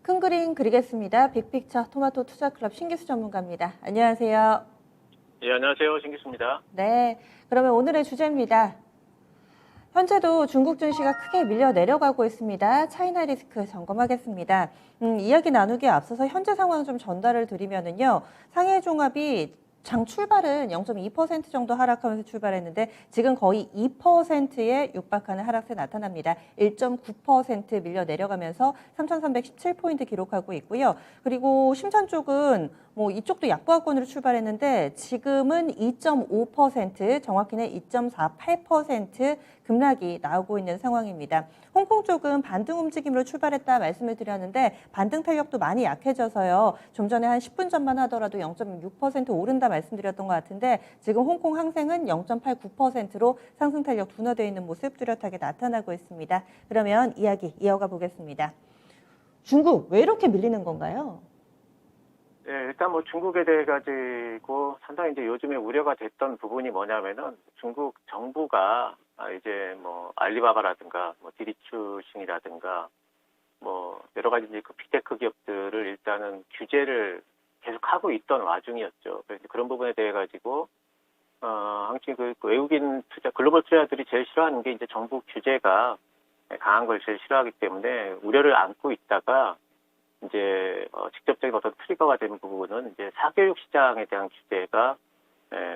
큰 그림 그리겠습니다. 빅픽처 토마토 투자클럽 신기수 전문가입니다. 안녕하세요. 예, 안녕하세요. 신기수입니다. 네, 그러면 오늘의 주제입니다. 현재도 중국 증시가 크게 밀려 내려가고 있습니다. 차이나 리스크 점검하겠습니다. 이야기 나누기에 앞서서 현재 상황 좀 전달을 드리면은요. 상해 종합이 장 출발은 0.2% 정도 하락하면서 출발했는데 지금 거의 2%에 육박하는 하락세 나타납니다. 1.9% 밀려 내려가면서 3,317포인트 기록하고 있고요. 그리고 심산 쪽은 뭐 이쪽도 약보합권으로 출발했는데 지금은 2.5%, 정확히는 2.48% 급락이 나오고 있는 상황입니다. 홍콩 쪽은 반등 움직임으로 출발했다 말씀을 드렸는데 반등 탄력도 많이 약해져서요. 좀 전에 한 10분 전만 하더라도 0.6% 오른다 말씀드렸던 것 같은데 지금 홍콩 항생은 0.89%로 상승 탄력 둔화되어 있는 모습 뚜렷하게 나타나고 있습니다. 그러면 이야기 이어가 보겠습니다. 중국 왜 이렇게 밀리는 건가요? 예, 일단 뭐 중국에 대해 가지고 상당히 이제 요즘에 우려가 됐던 부분이 뭐냐면은 중국 정부가 이제 뭐 알리바바라든가 뭐 디리추싱이라든가 뭐 여러 가지 이제 그 빅테크 기업들을 일단은 규제를 계속 하고 있던 와중이었죠. 그래서 그런 부분에 대해 가지고 항상 그 외국인 투자 글로벌 투자들이 제일 싫어하는 게 이제 정부 규제가 강한 걸 제일 싫어하기 때문에 우려를 안고 있다가 이제 직접적인 어떤 트리거가 된 부분은 이제 사교육 시장에 대한 규제가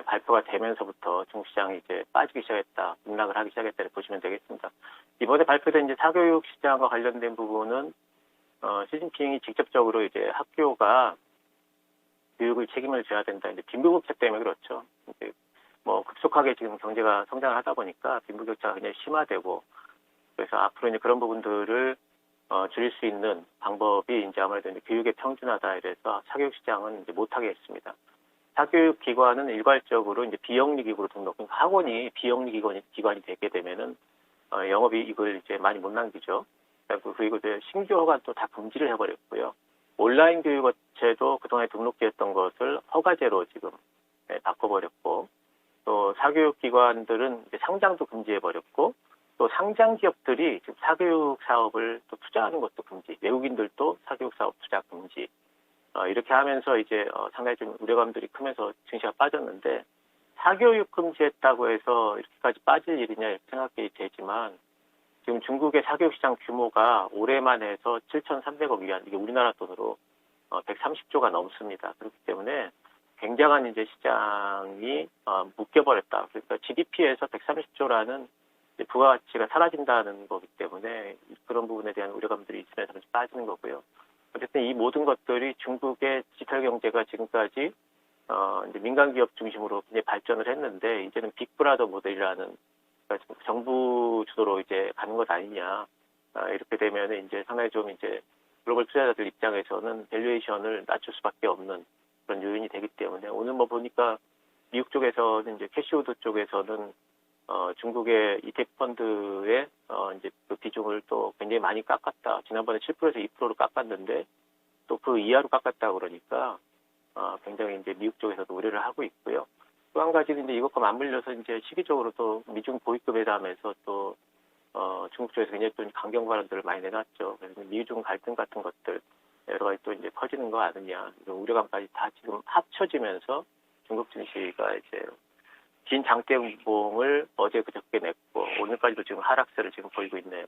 발표가 되면서부터 중국 시장이 이제 빠지기 시작했다, 급락을 하기 시작했다를 보시면 되겠습니다. 이번에 발표된 이제 사교육 시장과 관련된 부분은 시진핑이 직접적으로 이제 학교가 교육을 책임을 져야 된다. 이제 빈부격차 때문에 그렇죠. 이제 뭐 급속하게 지금 경제가 성장을 하다 보니까 빈부격차가 굉장히 심화되고 그래서 앞으로 이제 그런 부분들을 줄일 수 있는 방법이 이제 아무래도 이제 교육의 평준화다 이래서 사교육 시장은 이제 못하게 했습니다. 사교육 기관은 일괄적으로 이제 비영리 기구로 등록, 그러니까 학원이 비영리 기관이 되게 되면은 영업이익을 이제 많이 못 남기죠. 그리고 이제 신규 허가도 다 금지를 해버렸고요. 온라인 교육 업체도 그동안에 등록되었던 것을 허가제로 지금 바꿔버렸고, 또 사교육 기관들은 이제 상장도 금지해버렸고, 또 상장 기업들이 지금 사교육 사업을 또 투자하는 것도 금지, 외국인들도 사교육 사업 투자 금지, 이렇게 하면서 이제 상당히 좀 우려감들이 크면서 증시가 빠졌는데 사교육 금지했다고 해서 이렇게까지 빠질 일이냐 이렇게 생각이 되지만 지금 중국의 사교육 시장 규모가 올해만 해서 7,300억 위안, 이게 우리나라 돈으로 130조가 넘습니다. 그렇기 때문에 굉장한 이제 시장이 묶여버렸다. 그러니까 GDP에서 130조라는 부가가치가 사라진다는 거기 때문에 그런 부분에 대한 우려감들이 있으면서 빠지는 거고요. 어쨌든 이 모든 것들이 중국의 디지털 경제가 지금까지 이제 민간 기업 중심으로 굉장히 발전을 했는데 이제는 빅브라더 모델이라는 그러니까 정부 주도로 이제 가는 것 아니냐. 이렇게 되면 이제 상당히 좀 이제 글로벌 투자자들 입장에서는 밸류에이션을 낮출 수밖에 없는 그런 요인이 되기 때문에 오늘 뭐 보니까 미국 쪽에서는 이제 캐시우드 쪽에서는 중국의 ETF 펀드의 이제 그 비중을 또 굉장히 많이 깎았다. 지난번에 7%에서 2%로 깎았는데 또 그 이하로 깎았다 그러니까 굉장히 이제 미국 쪽에서도 우려를 하고 있고요. 또 한 가지는 이제 이것과 맞물려서 이제 시기적으로 또 미중 보이급 회담에서 또 중국 쪽에서 굉장히 또 강경 발언들을 많이 내놨죠. 그래서 미중 갈등 같은 것들 여러 가지 또 이제 커지는 거 아니냐 이런 우려감까지 다 지금 합쳐지면서 중국 증시가 이제 긴 장대봉을 어제 그저께 냈고 오늘까지도 지금 하락세를 지금 보이고 있네요.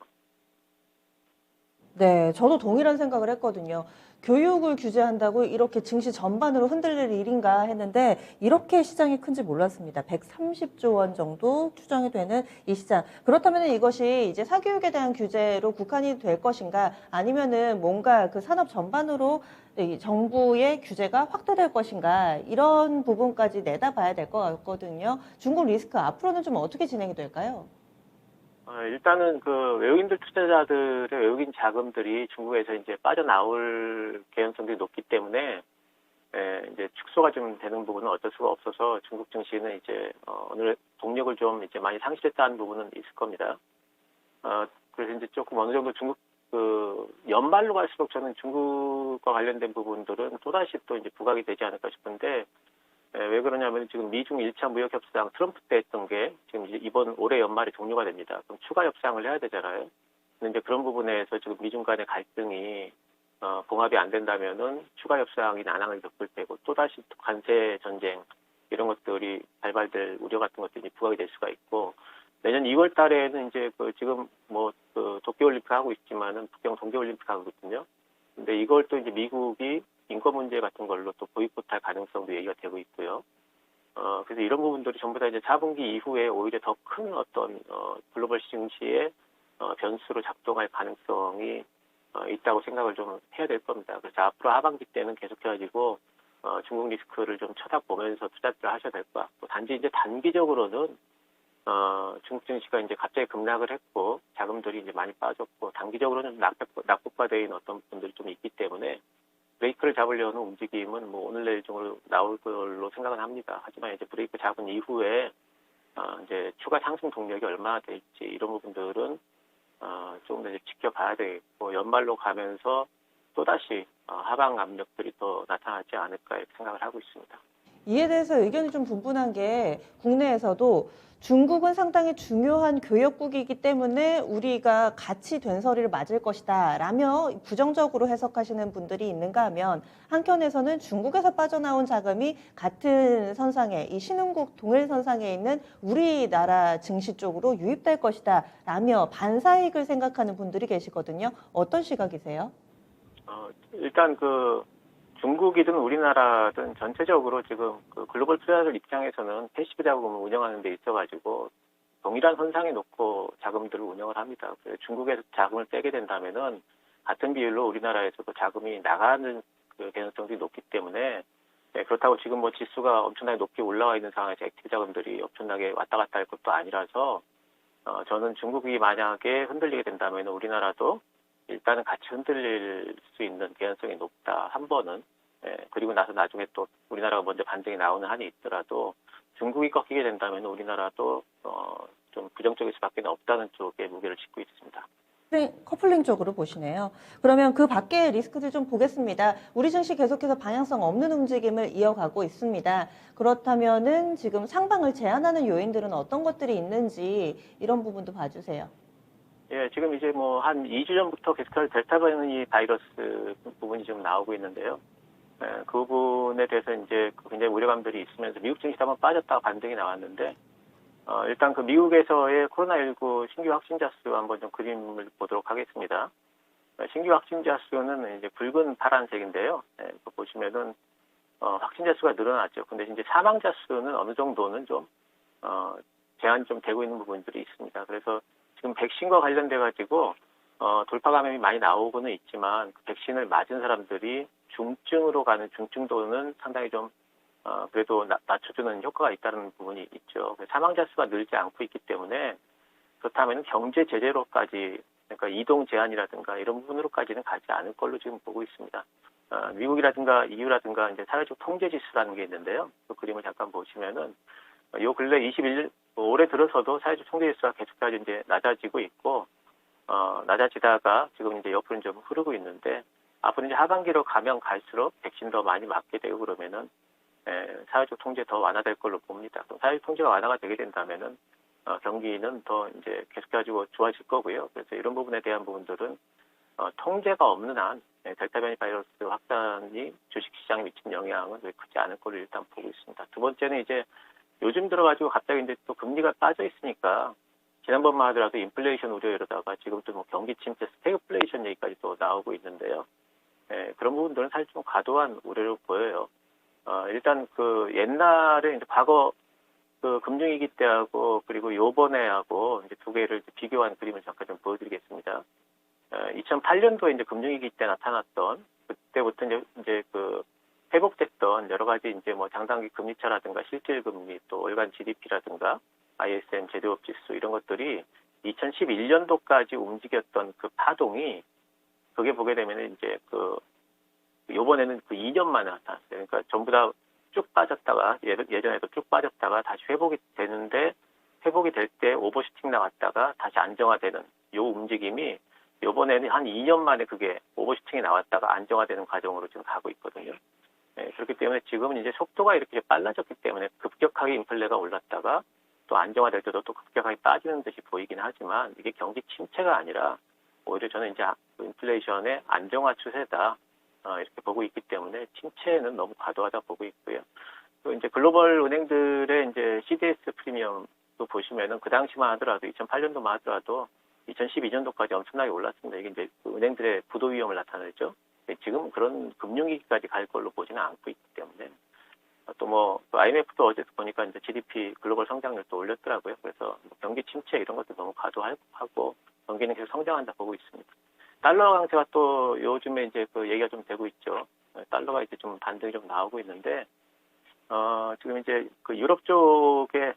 네, 저도 동일한 생각을 했거든요. 교육을 규제한다고 이렇게 증시 전반으로 흔들릴 일인가 했는데 이렇게 시장이 큰지 몰랐습니다. 130조 원 정도 추정이 되는 이 시장. 그렇다면 이것이 이제 사교육에 대한 규제로 국한이 될 것인가 아니면은 뭔가 그 산업 전반으로 이 정부의 규제가 확대될 것인가 이런 부분까지 내다봐야 될 것 같거든요. 중국 리스크 앞으로는 좀 어떻게 진행이 될까요? 일단은 그 외국인들 투자자들의 외국인 자금들이 중국에서 이제 빠져나올 개연성들이 높기 때문에 이제 축소가 좀 되는 부분은 어쩔 수가 없어서 중국 증시는 이제 오늘 동력을 좀 이제 많이 상실했다는 부분은 있을 겁니다. 그래서 이제 조금 어느 정도 중국 그 연말로 갈수록 저는 중국과 관련된 부분들은 또다시 또 이제 부각이 되지 않을까 싶은데 왜 그러냐면 지금 미중 1차 무역 협상 트럼프 때 했던 게 지금 이제 이번 올해 연말에 종료가 됩니다. 그럼 추가 협상을 해야 되잖아요. 근데 이제 그런 부분에서 지금 미중 간의 갈등이 봉합이 안 된다면은 추가 협상이 난항을 겪을 테고 또다시 관세 전쟁 이런 것들이 발발될 우려 같은 것들이 부각이 될 수가 있고 내년 2월 달에는 이제 지금 도쿄올림픽 하고 있지만은 북경 동계올림픽 하거든요. 근데 이걸 또 이제 미국이 인권 문제 같은 걸로 또 보이콧할 가능성도 얘기가 되고 있고요. 그래서 이런 부분들이 전부 다 이제 4분기 이후에 오히려 더 큰 어떤 글로벌 증시의 변수로 작동할 가능성이 있다고 생각을 좀 해야 될 겁니다. 그래서 앞으로 하반기 때는 계속해가지고 중국 리스크를 좀 쳐다보면서 투자를 하셔야 될 것 같고 단지 이제 단기적으로는 중국 증시가 이제 갑자기 급락을 했고 자금들이 이제 많이 빠졌고 단기적으로는 낙폭과대에 있는 어떤 분들이 좀 있기 때문에 브레이크를 잡으려는 움직임은 뭐 오늘 내일 중으로 나올 걸로 생각은 합니다. 하지만 이제 브레이크 잡은 이후에 이제 추가 상승 동력이 얼마나 될지 이런 부분들은 조금 더 이제 지켜봐야 되겠고 연말로 가면서 또다시 하방 압력들이 더 나타나지 않을까 이렇게 생각을 하고 있습니다. 이에 대해서 의견이 좀 분분한 게 국내에서도 중국은 상당히 중요한 교역국이기 때문에 우리가 같이 된소리를 맞을 것이다 라며 부정적으로 해석하시는 분들이 있는가 하면 한편에서는 중국에서 빠져나온 자금이 같은 선상에 이 신흥국 동일선상에 있는 우리나라 증시 쪽으로 유입될 것이다 라며 반사이익을 생각하는 분들이 계시거든요. 어떤 시각이세요? 일단 중국이든 우리나라든 전체적으로 지금 글로벌 투자자들 입장에서는 패시브 자금을 운영하는 데 있어가지고 동일한 선상에 놓고 자금들을 운영을 합니다. 그래서 중국에서 자금을 빼게 된다면은 같은 비율로 우리나라에서도 자금이 나가는 그 개연성이 높기 때문에 그렇다고 지금 뭐 지수가 엄청나게 높게 올라와 있는 상황에서 액티브 자금들이 엄청나게 왔다 갔다 할 것도 아니라서 저는 중국이 만약에 흔들리게 된다면 우리나라도 일단은 같이 흔들릴 수 있는 개연성이 높다. 한 번은. 그리고 나서 나중에 또 우리나라가 먼저 반등이 나오는 한이 있더라도 중국이 꺾이게 된다면 우리나라도 좀 부정적일 수밖에 없다는 쪽에 무게를 싣고 있습니다. 커플링 쪽으로 보시네요. 그러면 그 밖의 리스크들 좀 보겠습니다. 우리 증시 계속해서 방향성 없는 움직임을 이어가고 있습니다. 그렇다면은 지금 상방을 제한하는 요인들은 어떤 것들이 있는지 이런 부분도 봐주세요. 예, 지금 이제 뭐 한 2주 전부터 계속해서 델타 변이 바이러스 부분이 좀 나오고 있는데요. 그 부분에 대해서 이제 굉장히 우려감들이 있으면서 미국 증시도 한번 빠졌다가 반등이 나왔는데, 일단 미국에서의 코로나19 신규 확진자 수 한번 좀 그림을 보도록 하겠습니다. 신규 확진자 수는 이제 붉은 파란색인데요. 보시면은, 확진자 수가 늘어났죠. 근데 이제 사망자 수는 어느 정도는 좀, 제한이 좀 되고 있는 부분들이 있습니다. 그래서 지금 백신과 관련돼가지고, 돌파 감염이 많이 나오고는 있지만, 그 백신을 맞은 사람들이 중증으로 가는 중증도는 상당히 좀 그래도 낮춰주는 효과가 있다는 부분이 있죠. 사망자 수가 늘지 않고 있기 때문에 그렇다면 경제 제재로까지 그러니까 이동 제한이라든가 이런 부분으로까지는 가지 않을 걸로 지금 보고 있습니다. 미국이라든가 EU라든가 이제 사회적 통제 지수라는 게 있는데요. 그 그림을 잠깐 보시면은 요 근래 21년 올해 들어서도 사회적 통제 지수가 계속해서 이제 낮아지고 있고 낮아지다가 지금 이제 옆으로 좀 흐르고 있는데. 앞으로 이제 하반기로 가면 갈수록 백신 더 많이 맞게 되고 그러면은 사회적 통제 더 완화될 걸로 봅니다. 그럼 사회적 통제가 완화가 되게 된다면은 경기는 더 이제 계속해가지고 좋아질 거고요. 그래서 이런 부분에 대한 부분들은 통제가 없는 한 델타 변이 바이러스 확산이 주식시장에 미친 영향은 크지 않을 걸로 일단 보고 있습니다. 두 번째는 이제 요즘 들어가지고 갑자기 이제 또 금리가 빠져 있으니까 지난번만 하더라도 인플레이션 우려 이러다가 지금 또 뭐 경기 침체 스태그플레이션 얘기까지 또 나오고 있는데요. 그런 부분들은 사실 좀 과도한 우려로 보여요. 일단 옛날에 이제 과거 금융위기 때하고 그리고 요번에하고 이제 두 개를 비교한 그림을 잠깐 좀 보여드리겠습니다. 2008년도에 이제 금융위기 때 나타났던 그때부터 이제 회복됐던 여러 가지 이제 뭐 장단기 금리차라든가 실질금리 또 월간 GDP라든가 ISM 제조업 지수 이런 것들이 2011년도까지 움직였던 그 파동이 그게 보게 되면 이제 요번에는 2년 만에 나타났어요. 그러니까 전부 다 쭉 빠졌다가 예전에도 쭉 빠졌다가 다시 회복이 되는데 회복이 될 때 오버슈팅 나왔다가 다시 안정화되는 요 움직임이 요번에는 한 2년 만에 그게 오버슈팅이 나왔다가 안정화되는 과정으로 지금 가고 있거든요. 그렇기 때문에 지금은 이제 속도가 이렇게 빨라졌기 때문에 급격하게 인플레가 올랐다가 또 안정화될 때도 또 급격하게 빠지는 듯이 보이긴 하지만 이게 경기 침체가 아니라 오히려 저는 이제 인플레이션의 안정화 추세다 이렇게 보고 있기 때문에 침체는 너무 과도하다 보고 있고요. 또 이제 글로벌 은행들의 이제 CDS 프리미엄도 보시면은 그 당시만 하더라도 2008년도만 하더라도 2012년도까지 엄청나게 올랐습니다. 이게 이제 그 은행들의 부도 위험을 나타내죠. 지금 그런 금융위기까지 갈 걸로 보지는 않고 있기 때문에 또 뭐 IMF도 어제 보니까 이제 GDP 글로벌 성장률도 올렸더라고요. 그래서 뭐 경기 침체 이런 것도 너무 과도하고 경기는 계속 성장한다 보고 있습니다. 달러 강세가 또 요즘에 이제 그 얘기가 좀 되고 있죠. 달러가 이제 좀 반등이 좀 나오고 있는데 지금 이제 그 유럽 쪽에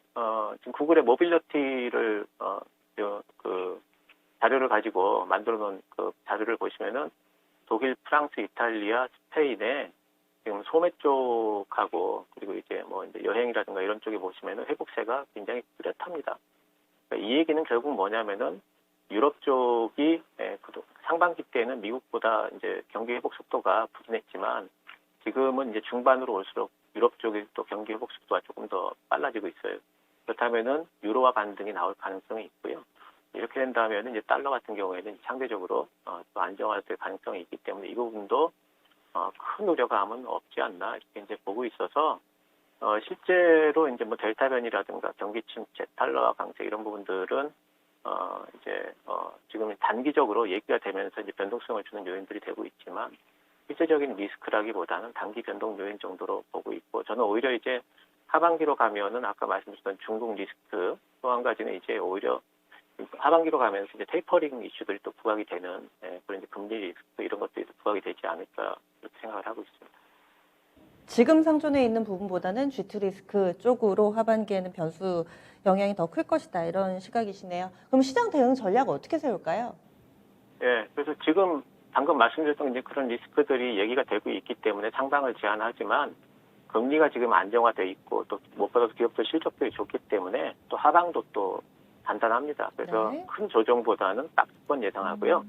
지금 구글의 모빌리티를 그 자료를 가지고 만들어 놓은 그 자료를 보시면은 독일, 프랑스, 이탈리아, 스페인에 지금 소매 쪽하고 그리고 이제 뭐 이제 여행이라든가 이런 쪽에 보시면은 회복세가 굉장히 뚜렷합니다. 그러니까 이 얘기는 결국 뭐냐면은 유럽 쪽이 상반기 때는 미국보다 이제 경기 회복 속도가 부진했지만 지금은 이제 중반으로 올수록 유럽 쪽의 또 경기 회복 속도가 조금 더 빨라지고 있어요. 그렇다면은 유로화 반등이 나올 가능성이 있고요. 이렇게 된다면 이제 달러 같은 경우에는 상대적으로 또 안정화될 가능성이 있기 때문에 이 부분도 큰 우려감은 없지 않나 이렇게 이제 보고 있어서 실제로 이제 뭐 델타 변이라든가 경기 침체, 달러 강세 이런 부분들은 이제 지금 단기적으로 얘기가 되면서 이제 변동성을 주는 요인들이 되고 있지만 실제적인 리스크라기보다는 단기 변동 요인 정도로 보고 있고 저는 오히려 이제 하반기로 가면은 아까 말씀드렸던 중국 리스크 또 한 가지는 이제 오히려 하반기로 가면서 이제 테이퍼링 이슈들이 또 부각이 되는 그런 이제 금리 리스크 이런 것들이 또 부각이 되지 않을까 이렇게 생각을 하고 있습니다. 지금 상존해 있는 부분보다는 G2 리스크 쪽으로 하반기에는 변수 영향이 더 클 것이다. 이런 시각이시네요. 그럼 시장 대응 전략 어떻게 세울까요? 예, 그래서 지금 방금 말씀드렸던 이제 그런 리스크들이 얘기가 되고 있기 때문에 상방을 제한하지만 금리가 지금 안정화돼 있고 또 무엇보다도 기업들 실적들이 좋기 때문에 또 하방도 또 단단합니다. 그래서 네. 큰 조정보다는 박스권 예상하고요.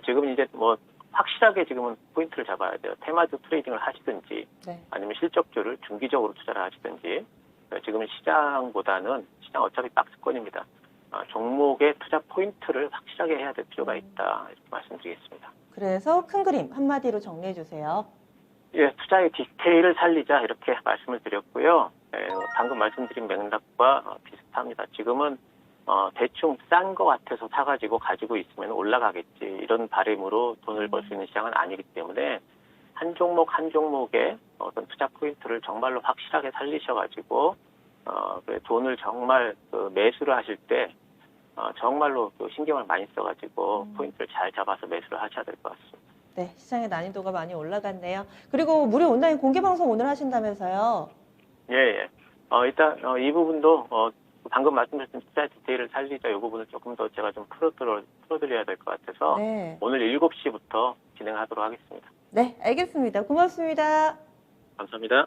지금 이제 뭐 확실하게 지금은 포인트를 잡아야 돼요. 테마주 트레이딩을 하시든지 네. 아니면 실적주를 중기적으로 투자를 하시든지 지금은 시장 어차피 박스권입니다. 종목의 투자 포인트를 확실하게 해야 될 필요가 있다 이렇게 말씀드리겠습니다. 그래서 큰 그림 한마디로 정리해 주세요. 예, 투자의 디테일을 살리자 이렇게 말씀을 드렸고요. 방금 말씀드린 맥락과 비슷합니다. 지금은 대충 싼 거 같아서 사가지고 가지고 있으면 올라가겠지 이런 바람으로 돈을 벌 수 있는 시장은 아니기 때문에 한 종목 한 종목의 어떤 투자 포인트를 정말로 확실하게 살리셔가지고 돈을 정말 매수를 하실 때 정말로 신경을 많이 써가지고 포인트를 잘 잡아서 매수를 하셔야 될 것 같습니다. 네, 시장의 난이도가 많이 올라갔네요. 그리고 무료 온라인 공개 방송 오늘 하신다면서요? 예. 일단 이 부분도 방금 말씀드렸던 투자 디테일을 살리자 이 부분을 조금 더 제가 좀 풀어드려야 될 것 같아서 네. 오늘 7시부터 진행하도록 하겠습니다. 네, 알겠습니다. 고맙습니다. 감사합니다.